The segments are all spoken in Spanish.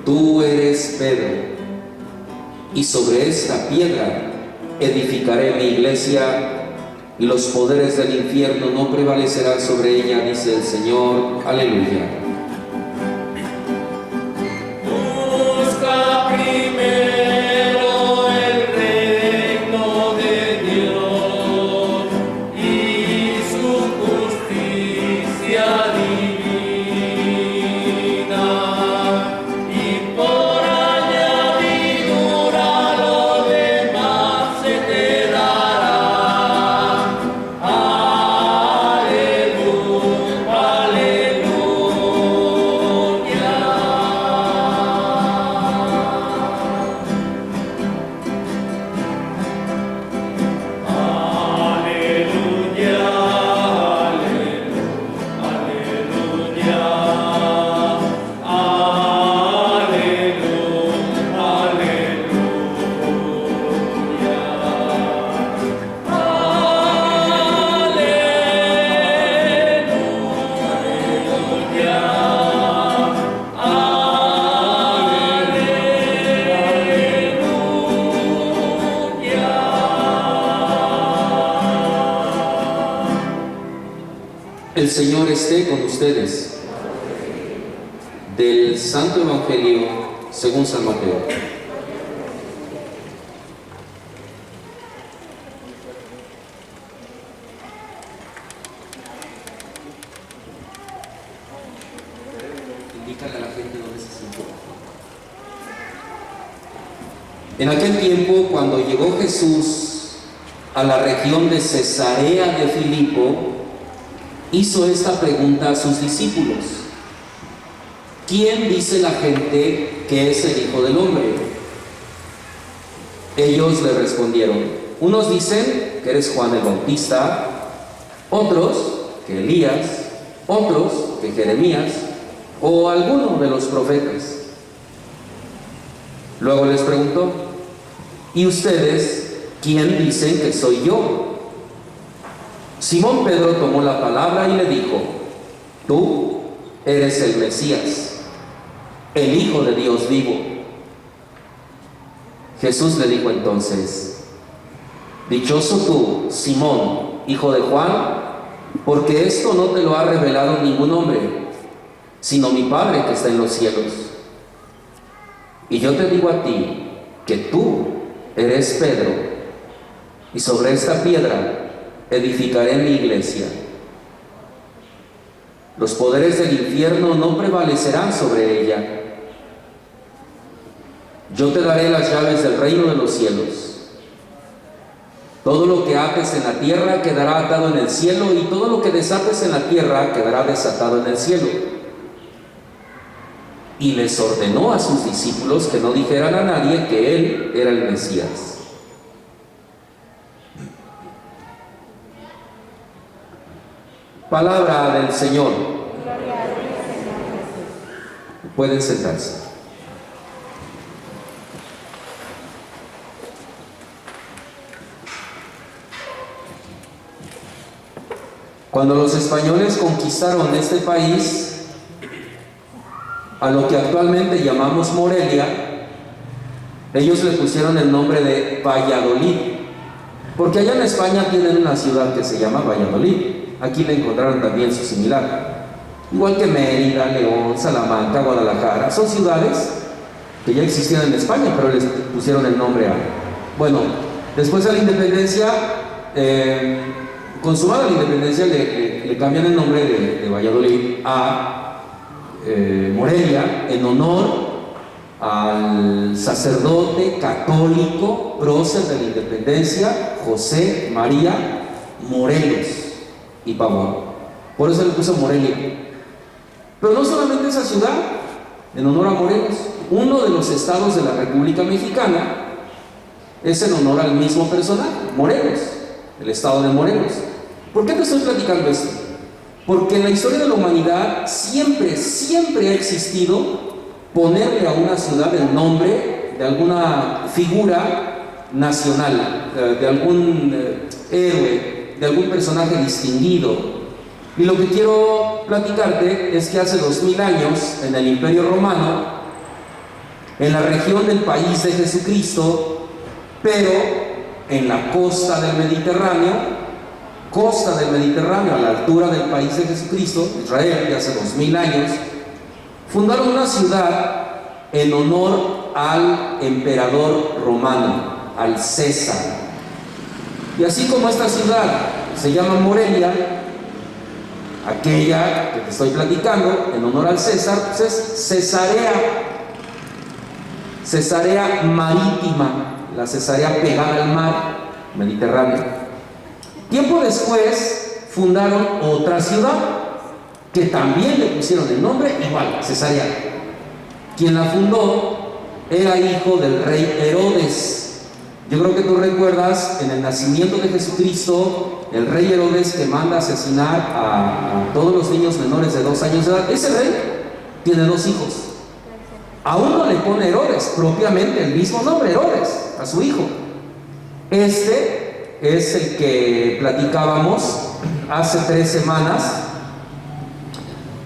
Tú eres Pedro, y sobre esta piedra edificaré mi iglesia, y los poderes del infierno no prevalecerán sobre ella, dice el Señor. Aleluya. Busca primero el reino de Dios y su justicia divina, y por añadidura lo demás se te dará. Aleluya, El Señor esté con ustedes. Del Santo Evangelio según San Mateo. Indícale a la gente dónde se siente. En aquel tiempo, cuando llegó Jesús a la región de Cesarea de Filipo, hizo esta pregunta a sus discípulos: ¿quién dice la gente que es el Hijo del Hombre? Ellos le respondieron: unos dicen que eres Juan el Bautista, otros que Elías, otros que Jeremías o alguno de los profetas. Luego les preguntó: ¿y ustedes quién dicen que soy yo? Simón Pedro tomó la palabra y le dijo: tú eres el Mesías, el Hijo de Dios vivo. Jesús le dijo entonces: dichoso tú, Simón, hijo de Juan, porque esto no te lo ha revelado ningún hombre, sino mi Padre que está en los cielos. Y yo te digo a ti que tú eres Pedro, y sobre esta piedra edificaré mi iglesia. Los poderes del infierno no prevalecerán sobre ella. Yo te daré las llaves del reino de los cielos. Todo lo que ates en la tierra quedará atado en el cielo, y todo lo que desates en la tierra quedará desatado en el cielo. Y les ordenó a sus discípulos que no dijeran a nadie que él era el Mesías. Palabra del Señor. Pueden sentarse. Cuando los españoles conquistaron este país, a lo que actualmente llamamos Morelia, ellos le pusieron el nombre de Valladolid, porque allá en España tienen una ciudad que se llama Valladolid. Aquí le encontraron también su similar, igual que Mérida, León, Salamanca, Guadalajara. Son ciudades que ya existían en España, pero les pusieron el nombre a... Bueno, después de la independencia, consumada la independencia, le cambian el nombre de Valladolid a Morelia, en honor al sacerdote católico prócer de la independencia, José María Morelos y Pavón. Por eso le puso Morelia. Pero no solamente esa ciudad, en honor a Morelos, uno de los estados de la República Mexicana es en honor al mismo personaje, Morelos, el estado de Morelos. ¿Por qué te estoy platicando esto? Porque en la historia de la humanidad siempre ha existido ponerle a una ciudad el nombre de alguna figura nacional, de algún héroe, de algún personaje distinguido. Y lo que quiero platicarte es que hace 2000 años, en el Imperio Romano, en la región del país de Jesucristo, pero en la costa del Mediterráneo, a la altura del país de Jesucristo, Israel, de hace 2000 años, fundaron una ciudad en honor al emperador romano, al César. Y así como esta ciudad se llama Morelia, aquella que te estoy platicando, en honor al César, pues es Cesarea Marítima, la Cesarea pegada al mar Mediterráneo. Tiempo después fundaron otra ciudad que también le pusieron el nombre igual, Cesarea. Quien la fundó era hijo del rey Herodes. Yo creo que tú recuerdas en el nacimiento de Jesucristo, el rey Herodes que manda asesinar a todos los niños menores de 2 años de edad. Ese rey tiene 2 hijos. A uno le pone Herodes, propiamente el mismo nombre, Herodes, a su hijo. Este es el que platicábamos hace 3 semanas.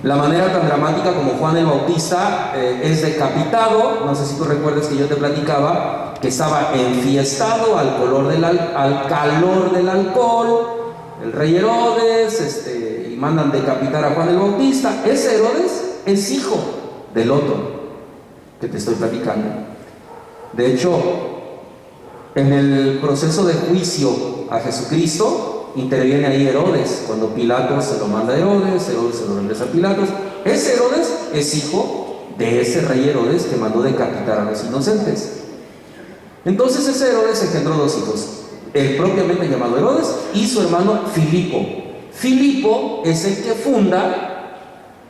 La manera tan dramática como Juan el Bautista es decapitado. No sé si tú recuerdas que yo te platicaba que estaba enfiestado al calor del alcohol, el rey Herodes, y mandan decapitar a Juan el Bautista. Ese Herodes es hijo del otro que te estoy platicando. De hecho, en el proceso de juicio a Jesucristo interviene ahí Herodes. Cuando Pilatos se lo manda a Herodes se lo regresa a Pilatos. Ese Herodes es hijo de ese rey Herodes que mandó decapitar a los inocentes. Entonces ese Herodes engendró 2 hijos, el propiamente llamado Herodes y su hermano Filipo. Filipo es el que funda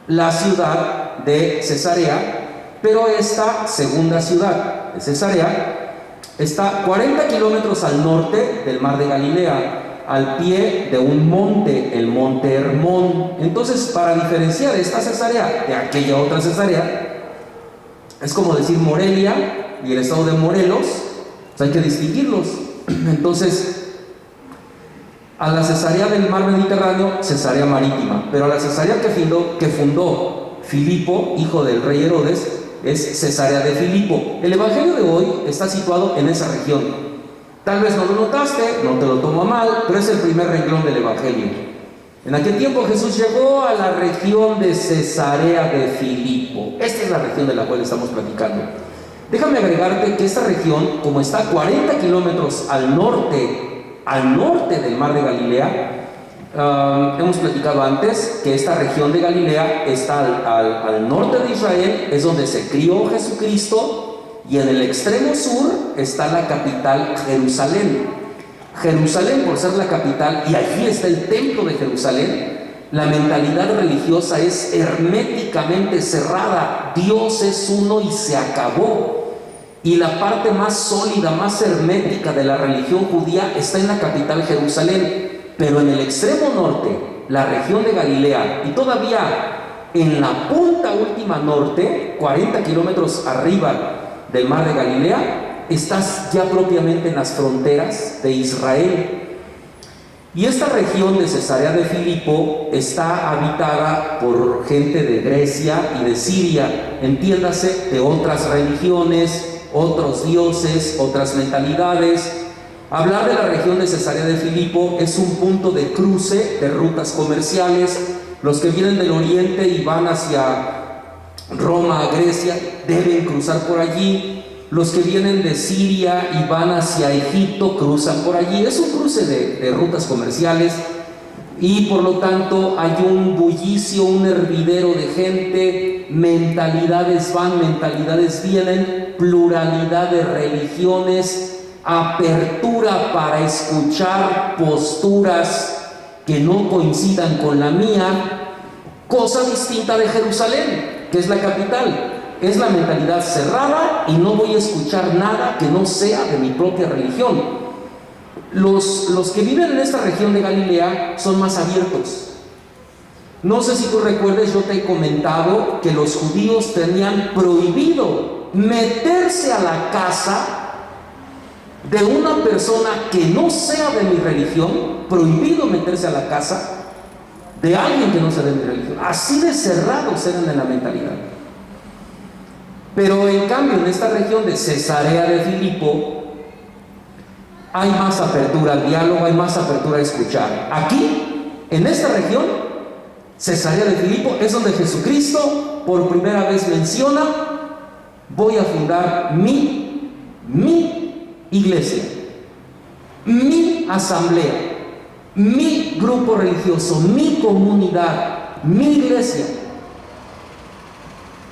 la ciudad de Cesarea, pero esta segunda ciudad de Cesarea está 40 kilómetros al norte del mar de Galilea, al pie de un monte, el monte Hermón. Entonces, para diferenciar esta Cesarea de aquella otra Cesarea, es como decir Morelia y el estado de Morelos, pues hay que distinguirlos. Entonces, a la Cesarea del mar Mediterráneo, Cesarea Marítima, pero a la Cesarea que fundó Filipo, hijo del rey Herodes, es Cesarea de Filipo. El evangelio de hoy está situado en esa región. Tal vez no lo notaste, no te lo tomo a mal, pero es el primer renglón del evangelio. En aquel tiempo Jesús llegó a la región de Cesarea de Filipo. Esta es la región de la cual estamos platicando. Déjame agregarte que esta región, como está a 40 kilómetros al norte del mar de Galilea, hemos platicado antes que esta región de Galilea está al norte de Israel, es donde se crió Jesucristo, y en el extremo sur está la capital Jerusalén. Jerusalén, por ser la capital, y allí está el templo de Jerusalén, la mentalidad religiosa es herméticamente cerrada. Dios es uno y se acabó. Y la parte más sólida, más hermética de la religión judía está en la capital Jerusalén. Pero en el extremo norte, la región de Galilea, y todavía en la punta última norte, 40 kilómetros arriba del mar de Galilea, estás ya propiamente en las fronteras de Israel. Y esta región de Cesarea de Filipo está habitada por gente de Grecia y de Siria, entiéndase, de otras religiones, otros dioses, otras mentalidades. Hablar de la región de Cesarea de Filipo es un punto de cruce de rutas comerciales. Los que vienen del oriente y van hacia Roma, Grecia, deben cruzar por allí. Los que vienen de Siria y van hacia Egipto cruzan por allí. Es un cruce de rutas comerciales y por lo tanto hay un bullicio, un hervidero de gente, mentalidades van, mentalidades vienen, pluralidad de religiones, apertura para escuchar posturas que no coincidan con la mía. cosa distinta de Jerusalén, que es la capital. Es la mentalidad cerrada y no voy a escuchar nada que no sea de mi propia religión. Los que viven en esta región de Galilea son más abiertos. No sé si tú recuerdes, yo te he comentado que los judíos tenían prohibido meterse a la casa de una persona que no sea de mi religión, prohibido meterse a la casa de alguien que no sea de mi religión. Así de cerrados eran en la mentalidad. Pero en cambio, en esta región de Cesarea de Filipo, hay más apertura al diálogo, hay más apertura a escuchar. Aquí, en esta región, Cesarea de Filipo, es donde Jesucristo por primera vez menciona: voy a fundar mi iglesia, mi asamblea, mi grupo religioso, mi comunidad, mi iglesia.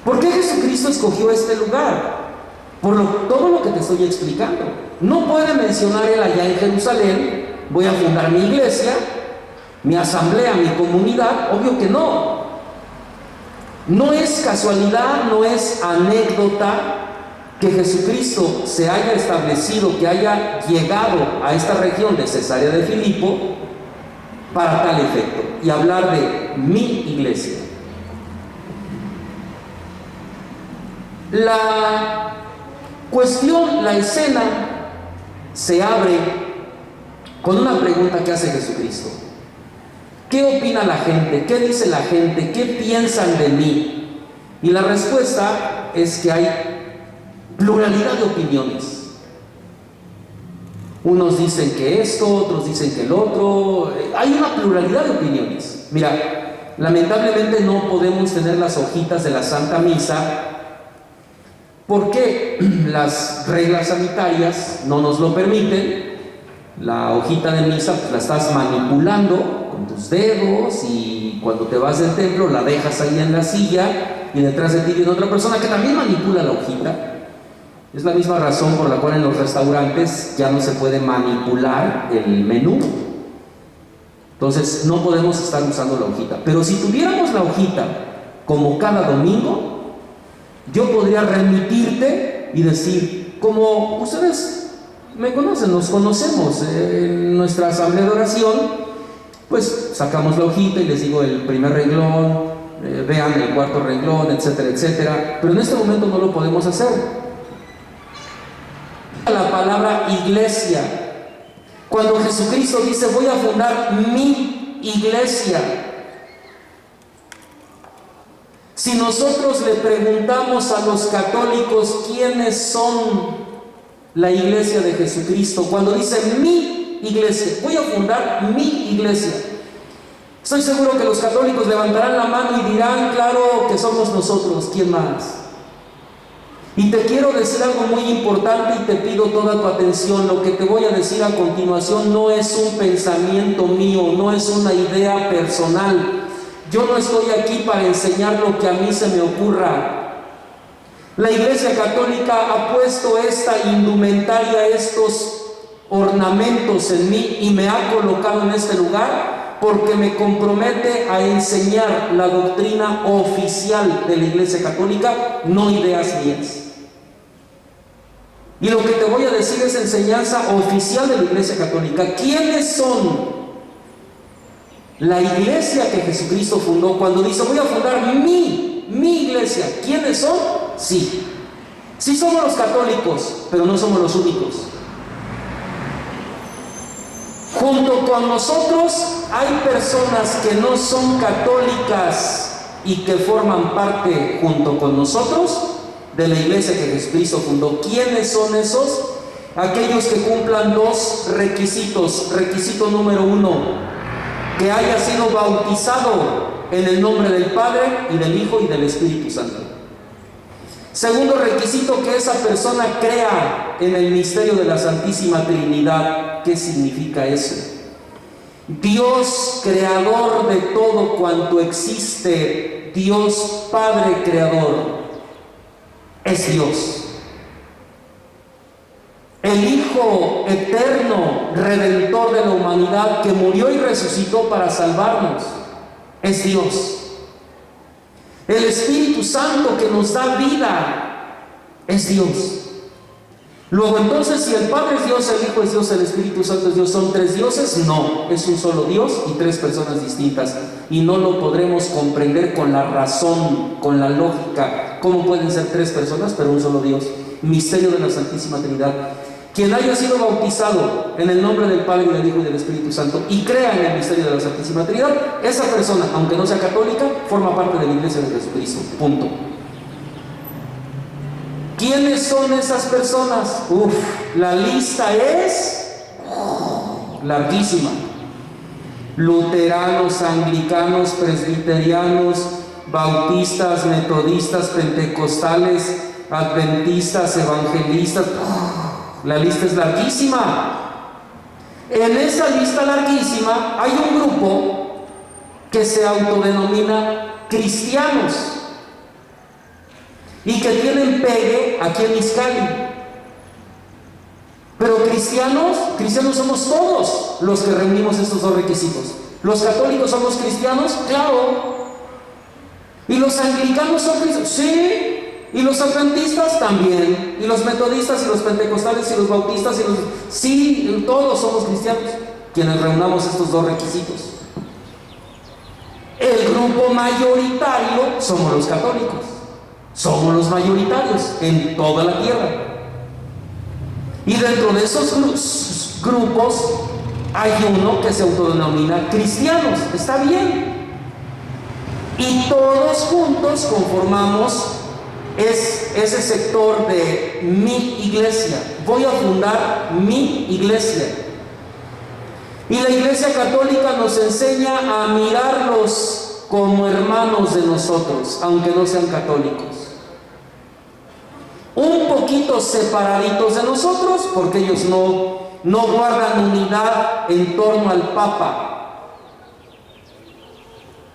¿Por qué Jesucristo escogió este lugar? Todo lo que te estoy explicando. No puede mencionar él allá en Jerusalén: voy a fundar mi iglesia, mi asamblea, mi comunidad. Obvio que no. No es casualidad, no es anécdota que Jesucristo se haya establecido, que haya llegado a esta región de Cesarea de Filipo para tal efecto y hablar de mi iglesia. La cuestión, la escena se abre con una pregunta que hace Jesucristo: ¿qué opina la gente? ¿Qué dice la gente? ¿Qué piensan de mí? Y la respuesta es que hay pluralidad de opiniones. Unos dicen que esto, otros dicen que el otro. Hay una pluralidad de opiniones. Mira, lamentablemente no podemos tener las hojitas de la Santa Misa porque las reglas sanitarias no nos lo permiten. La hojita de misa pues la estás manipulando con tus dedos, y cuando te vas del templo la dejas ahí en la silla y detrás de ti viene otra persona que también manipula la hojita. Es la misma razón por la cual en los restaurantes ya no se puede manipular el menú. Entonces no podemos estar usando la hojita. Pero si tuviéramos la hojita como cada domingo, yo podría remitirte y decir, como ustedes me conocen, nos conocemos, en nuestra asamblea de oración, pues sacamos la hojita y les digo el primer renglón, vean el cuarto renglón, etcétera, etcétera. Pero en este momento no lo podemos hacer. La palabra iglesia, cuando Jesucristo dice: voy a fundar mi iglesia. Si nosotros le preguntamos a los católicos quiénes son la iglesia de Jesucristo, cuando dice mi iglesia, voy a fundar mi iglesia, estoy seguro que los católicos levantarán la mano y dirán: claro que somos nosotros, ¿quién más? Y te quiero decir algo muy importante y te pido toda tu atención. Lo que te voy a decir a continuación no es un pensamiento mío, no es una idea personal. Yo no estoy aquí para enseñar lo que a mí se me ocurra. La Iglesia Católica ha puesto esta indumentaria, estos ornamentos en mí y me ha colocado en este lugar porque me compromete a enseñar la doctrina oficial de la Iglesia Católica, no ideas mías. Y lo que te voy a decir es enseñanza oficial de la Iglesia Católica. ¿Quiénes son la iglesia que Jesucristo fundó? Cuando dice: voy a fundar mi iglesia, ¿quiénes son? Sí somos los católicos, pero no somos los únicos. Junto con nosotros hay personas que no son católicas y que forman parte junto con nosotros de la iglesia que Jesucristo fundó. ¿Quiénes son esos? Aquellos que cumplan dos requisitos. Requisito número 1: que haya sido bautizado en el nombre del Padre y del Hijo y del Espíritu Santo. Segundo requisito: que esa persona crea en el misterio de la Santísima Trinidad. ¿Qué significa eso? Dios creador de todo cuanto existe, Dios Padre creador, es Dios. El Hijo eterno, redentor de la humanidad, que murió y resucitó para salvarnos, es Dios. El Espíritu Santo que nos da vida es Dios. Luego entonces, si el Padre es Dios, el Hijo es Dios, el Espíritu Santo es Dios, ¿son tres dioses? No, es un solo Dios y tres personas distintas. Y no lo podremos comprender con la razón, con la lógica. ¿Cómo pueden ser tres personas pero un solo Dios? Misterio de la Santísima Trinidad. Quien haya sido bautizado en el nombre del Padre, del Hijo y del Espíritu Santo y crea en el misterio de la Santísima Trinidad, esa persona, aunque no sea católica, forma parte de la Iglesia de Jesucristo. Punto. ¿Quiénes son esas personas? La lista es larguísima. Luteranos, anglicanos, presbiterianos, bautistas, metodistas, pentecostales, adventistas, evangelistas. La lista es larguísima. En esa lista larguísima hay un grupo que se autodenomina cristianos y que tienen pegue aquí en Izcali. Pero cristianos somos todos los que reunimos estos dos requisitos. ¿Los católicos somos cristianos? Claro. ¿Y los anglicanos son cristianos? Sí. ¿Y los adventistas? También. ¿Y los metodistas y los pentecostales y los bautistas y los... Sí, todos somos cristianos quienes reunamos estos dos requisitos. El grupo mayoritario somos los católicos. Somos los mayoritarios en toda la tierra. Y dentro de esos grupos hay uno que se autodenomina cristianos. Está bien. Y todos juntos conformamos ese sector de mi iglesia. Voy a fundar mi iglesia. Y la Iglesia Católica nos enseña a mirarlos como hermanos de nosotros, aunque no sean católicos. Un poquito separaditos de nosotros, porque ellos no guardan unidad en torno al Papa.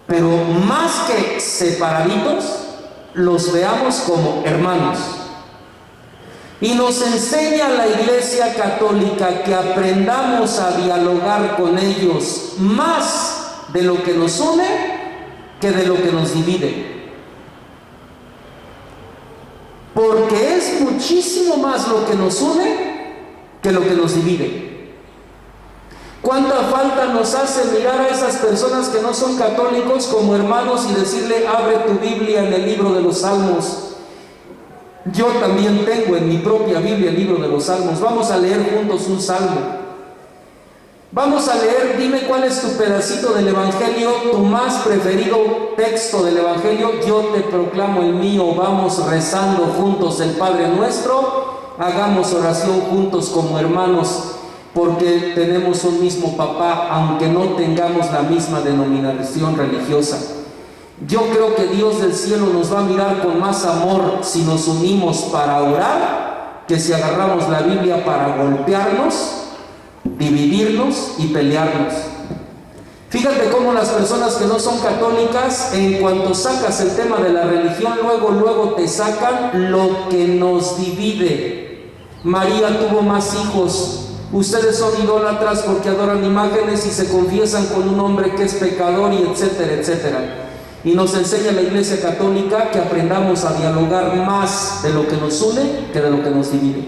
Pero más que separaditos, los veamos como hermanos. Y nos enseña la Iglesia Católica que aprendamos a dialogar con ellos más de lo que nos une que de lo que nos divide. Porque es muchísimo más lo que nos une que lo que nos divide. ¿Cuánta falta nos hace mirar a esas personas que no son católicos como hermanos y decirle: abre tu Biblia en el libro de los Salmos? Yo también tengo en mi propia Biblia el libro de los Salmos. Vamos a leer juntos un salmo. Vamos a leer, dime cuál es tu pedacito del Evangelio, tu más preferido texto del Evangelio. Yo te proclamo el mío. Vamos rezando juntos el Padre Nuestro. Hagamos oración juntos como hermanos, porque tenemos un mismo papá, aunque no tengamos la misma denominación religiosa. Yo creo que Dios del cielo nos va a mirar con más amor si nos unimos para orar, que si agarramos la Biblia para golpearnos, dividirnos y pelearnos. Fíjate cómo las personas que no son católicas, en cuanto sacas el tema de la religión, luego te sacan lo que nos divide. María tuvo más hijos. Ustedes son idólatras porque adoran imágenes y se confiesan con un hombre que es pecador, y etcétera, etcétera. Y nos enseña la Iglesia Católica que aprendamos a dialogar más de lo que nos une que de lo que nos divide.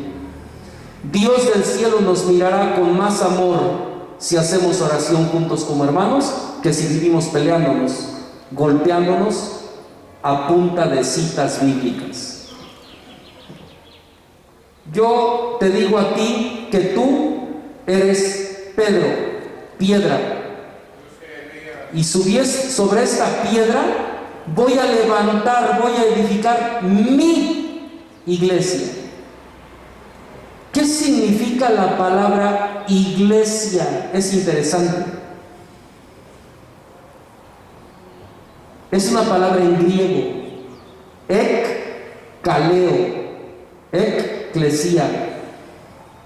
Dios del cielo nos mirará con más amor si hacemos oración juntos como hermanos que si vivimos peleándonos, golpeándonos a punta de citas bíblicas. Yo te digo a ti que tú eres Pedro, piedra. Y sobre esta piedra voy a levantar, voy a edificar mi iglesia. ¿Qué significa la palabra iglesia? Es interesante. Es una palabra en griego. Kaleo. Ecclesia.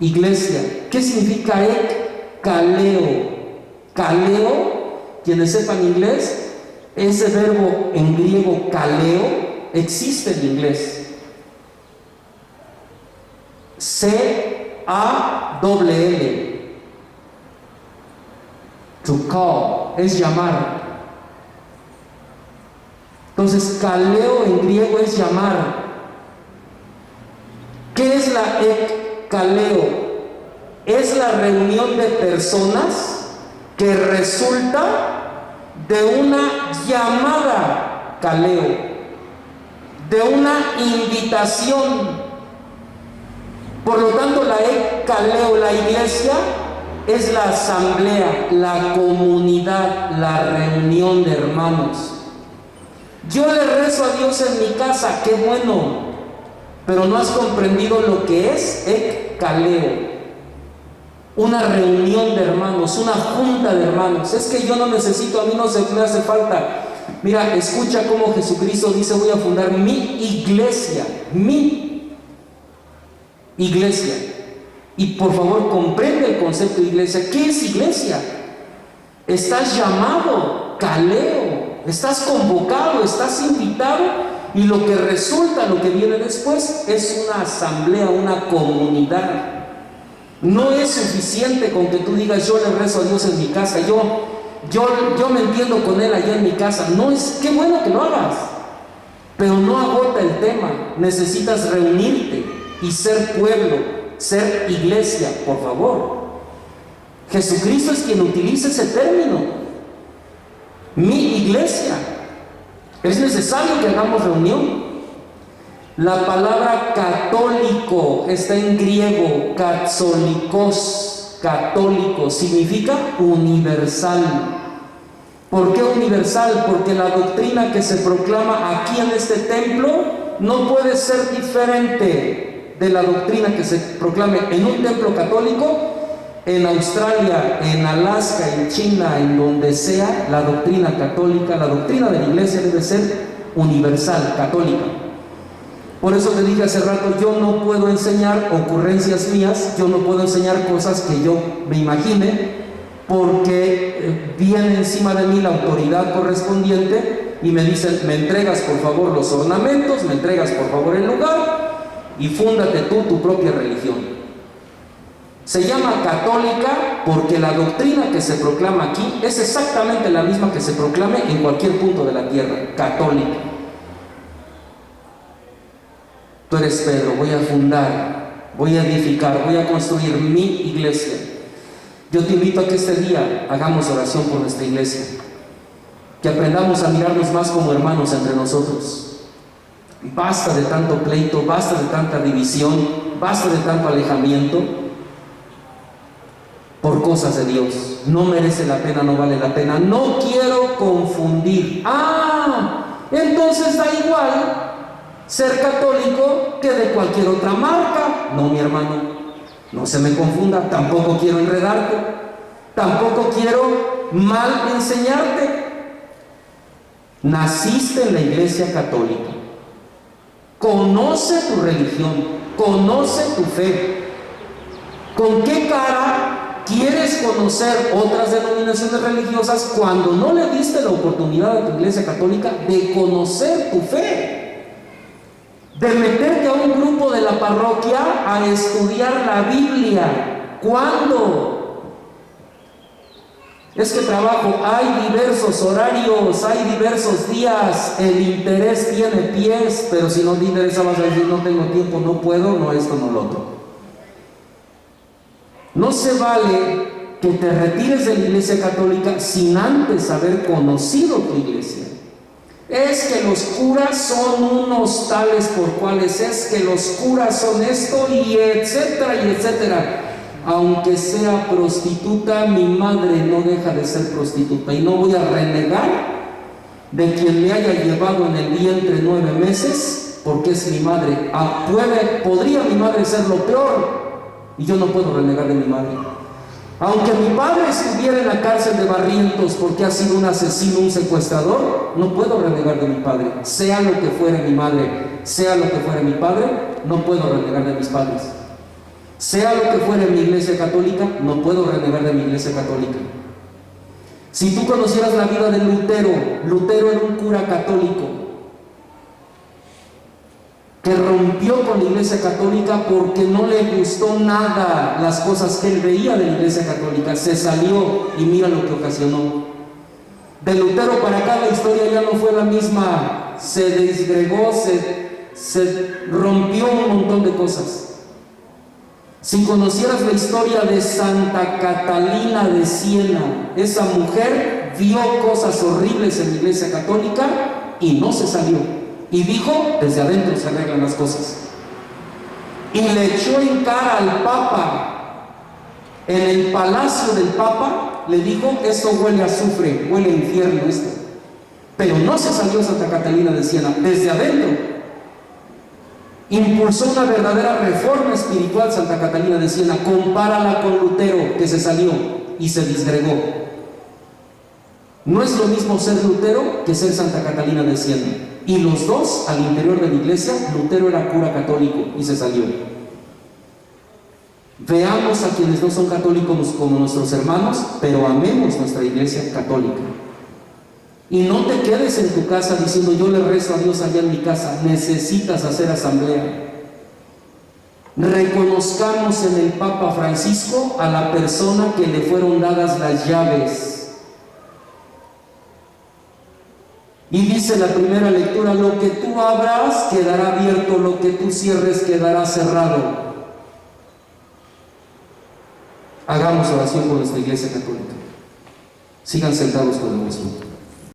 Iglesia. ¿Qué significa Kaleo? Kaleo, quienes sepan inglés, ese verbo en griego kaleo existe en inglés. C-A-L-L. To call es llamar. Entonces, kaleo en griego es llamar. ¿Qué es la ekkaleo? Es la reunión de personas que resulta de una llamada kaleo, de una invitación. Por lo tanto, la ekkaleo, la iglesia, es la asamblea, la comunidad, la reunión de hermanos. Yo le rezo a Dios en mi casa, qué bueno, pero no has comprendido lo que es ekkaleo, una reunión de hermanos, una junta de hermanos. Es que yo no necesito, a mí no me hace falta. Mira, escucha cómo Jesucristo dice: voy a fundar mi iglesia, mi iglesia. Y por favor, comprende el concepto de iglesia. ¿Qué es iglesia? Estás llamado, kaleo, estás convocado, estás invitado, y lo que resulta, lo que viene después, es una asamblea, una comunidad. No es suficiente con que tú digas: yo le rezo a Dios en mi casa, yo me entiendo con Él allá en mi casa. No, es qué bueno que lo hagas, pero no agota el tema. Necesitas reunirte y ser pueblo, ser iglesia, por favor. Jesucristo es quien utiliza ese término, mi iglesia. Es necesario que hagamos reunión. La palabra católico está en griego, katzolikos, católico, significa universal. ¿Por qué universal? Porque la doctrina que se proclama aquí en este templo no puede ser diferente de la doctrina que se proclame en un templo católico, en Australia, en Alaska, en China, en donde sea. La doctrina católica, la doctrina de la iglesia debe ser universal, católica. Por eso te dije hace rato, yo no puedo enseñar ocurrencias mías, yo no puedo enseñar cosas que yo me imagine, porque viene encima de mí la autoridad correspondiente y me dicen: me entregas por favor los ornamentos, me entregas por favor el lugar y fúndate tú tu propia religión. Se llama católica porque la doctrina que se proclama aquí es exactamente la misma que se proclame en cualquier punto de la tierra, católica. Tú eres Pedro, voy a fundar, voy a edificar, voy a construir mi iglesia. Yo te invito a que este día hagamos oración por nuestra iglesia, que aprendamos a mirarnos más como hermanos entre nosotros. Basta de tanto pleito, basta de tanta división, basta de tanto alejamiento por cosas de Dios. No merece la pena, no vale la pena. No quiero confundir. Entonces da igual ser católico que de cualquier otra marca. No, mi hermano, no se me confunda. Tampoco quiero enredarte, tampoco quiero mal enseñarte. Naciste en la iglesia católica, conoce tu religión, conoce tu fe. ¿Con qué cara quieres conocer otras denominaciones religiosas cuando no le diste la oportunidad a tu iglesia católica de conocer tu fe? De meterte a un grupo de la parroquia a estudiar la Biblia. ¿Cuándo? Es que trabajo, hay diversos horarios, hay diversos días, el interés tiene pies, pero si no te interesa vas a decir: no tengo tiempo, no puedo, no esto, no lo otro. No se vale que te retires de la iglesia católica sin antes haber conocido tu iglesia. Es que los curas son unos tales por cuales, es que los curas son esto y etcétera y etcétera. Aunque sea prostituta, mi madre no deja de ser prostituta, y no voy a renegar de quien me haya llevado en el vientre 9 meses porque es mi madre. Podría mi madre ser lo peor y yo no puedo renegar de mi madre. Aunque mi padre estuviera en la cárcel de Barrientos porque ha sido un asesino, un secuestrador, no puedo renegar de mi padre. Sea lo que fuere mi madre, sea lo que fuere mi padre, no puedo renegar de mis padres. Sea lo que fuere mi iglesia católica, no puedo renegar de mi iglesia católica. Si tú conocieras la vida de Lutero, Lutero era un cura católico que rompió con la iglesia católica porque no le gustó nada las cosas que él veía de la iglesia católica. Se salió y mira lo que ocasionó. De Lutero para acá la historia ya no fue la misma. se desgregó, se rompió un montón de cosas. Si conocieras la historia de Santa Catalina de Siena, esa mujer vio cosas horribles en la Iglesia Católica y no se salió. Y dijo, desde adentro se arreglan las cosas. Y le echó en cara al Papa. En el palacio del Papa le dijo, esto huele a azufre, huele a infierno esto. Pero no se salió Santa Catalina de Siena, desde adentro. Impulsó una verdadera reforma espiritual Santa Catalina de Siena. Compárala con Lutero, que se salió y se disgregó. No es lo mismo ser Lutero que ser Santa Catalina de Siena. Y los dos, al interior de la iglesia, Lutero era cura católico y se salió. Veamos a quienes no son católicos como nuestros hermanos, pero amemos nuestra iglesia católica. Y no te quedes en tu casa diciendo yo le rezo a Dios allá en mi casa. Necesitas hacer asamblea. Reconozcamos en el Papa Francisco a la persona que le fueron dadas las llaves. Y dice la primera lectura, lo que tú abras quedará abierto, lo que tú cierres quedará cerrado. Hagamos oración por nuestra iglesia católica. Sigan sentados con el mismo.